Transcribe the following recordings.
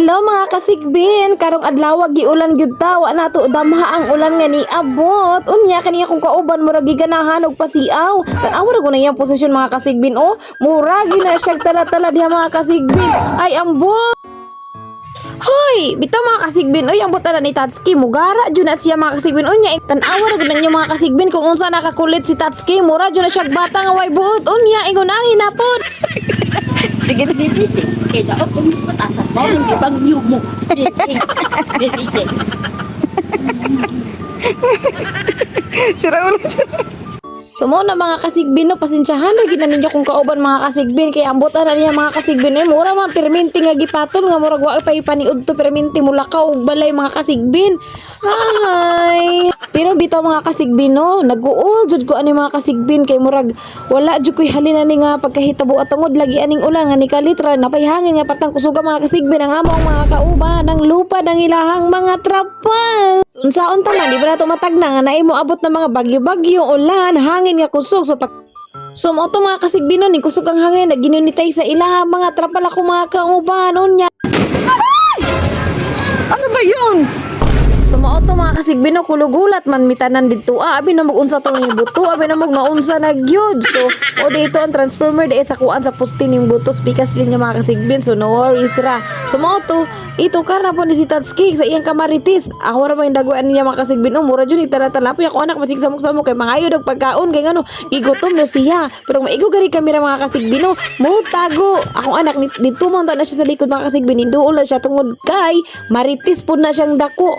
Hello mga kasigbin, karong adlaw giulan gyud ta, wa nato damha ang ulan nga niabot. Unya kaniya kung kauban mura giganahan og pasiaw. Tan-aw ra guna iyang posisyon mga kasigbin oh. Mura gyud na siya tala-tala diha mga kasigbin. Ay ambot. Hoy, bitaw mga kasigbin, oy ang buta ni Tatsuki, mugara jud na siya mga kasigbin. Unya tan-aw ra gud ninyo mga kasigbin kung unsa nakakulit si Tatsuki, mura jud na siya bata nga way buot. Unya ingon angin napod. Sige, bibisi. Kaya dapat kung patasan mo, hindi bagyo mo. Bibisi. Sira ulo dyan. So mo na mga kasigbin no, pasensyahan na gina ninyo kung kauban mga kasigbin kay ambutan na niya mga kasigbin no, mura man perminti nga gipatol nga murag wa pa ipaniud to perminti mulakaw og balay mga kasigbin. Ay. Pero bitaw mga kasigbin no, nag-uol jud ko ani mga kasigbin kay murag wala jud koy halina ni nga pagkahitabo at tungod lagi aning ulan nga ni kalitra napayhangin nga partang kusuga mga kasigbin ang among mga kauban ang lupa ng ilahang mga trapal. Unsaon ta man di ba nato matagna nga naay mo abot na mga bagyo-bagyo ulan hangin nga kusog so mo to mga kasigbin no, ni kusog ang hangin naginunitay sa ilahang mga trapal ako mga kauban unya. Ano ba yun? Sumaot to mga kasigbin no, kulugulat man mitanan dito abi na mag-unsa to ni buto abi na naunsa na gyud so o dito ang transformer di sa kuan sa poste ning buto pikas linya mga kasigbin so no worries ra sumaot to ito karna po ni si Tatsuki sa iyang kamaritis ako ra may daguan niya mga kasigbin no mura jud itala-talapoy ako anak masig samok-samok kay mangayo og pagkaon kay ngano gigutom no siya pero maigo gari kamera mga kasigbin no mo tago akong anak dito man na siya sa likod mga kasigbin hinduol na siya tungod kay maritis pud na siyang dako.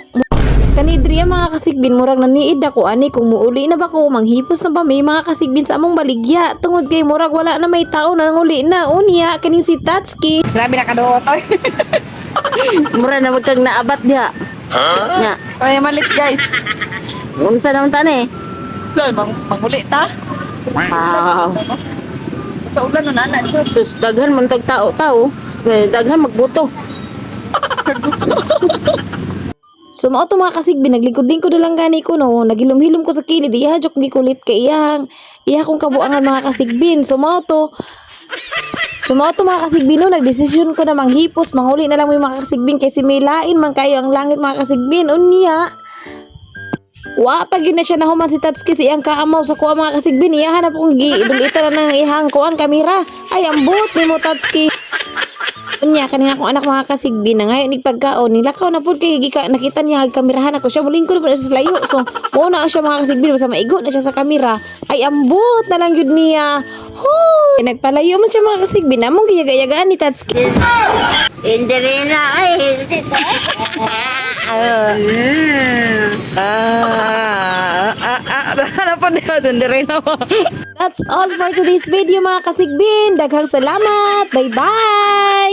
Kanidriya mga kasigbin murag naniid ako ani kung muuli na ba ko manghipos na ba may mga kasigbin sa among baligya tungod kay murag wala na may tao na nanguli na unya kaning si Tatsuki Grabe na kadoot. mura na magkag naabat diha nya Ay, malit guys. unsa naman tani Lol, manguli ta. wow Sa ulan no nana, Diyos. sus daghan man tag tao daghan magbuto. So mao to mga kasigbin naglingkod-lingkod na lang gani ko no nagilom-hilom ko sa kilid iya jok gikulit kay iya kong kabuangan mga kasigbin so mao to mga kasigbin no nagdesisyon ko na manghipos manguli na lang mo yung mga kasigbin kay similain man kayo ang langit mga kasigbin unya wa pag yun na siya nahuman si Tatsuki sa iyang kaamaw sa kuha mga kasigbin iya hanap kong gidulita na ng ihang kuan kamera ay ambot ni mo Tatsuki. Unya kani nga akong anak mga kasigbin na ngayon nigpagkaon nilakaw na pud kay nakita niya ag kamerahan ako siya mulingkod pa sa layo so mo na siya mga kasigbin basta maigo na siya sa kamera ay ambot na lang yun niya hoy nagpalayo man siya mga kasigbin among giyaga-yagaan ni Tatsuki Hindi rin na. Ay, hindi. Ano po That's all for today's video mga kasigbin. Daghang salamat. Bye-bye!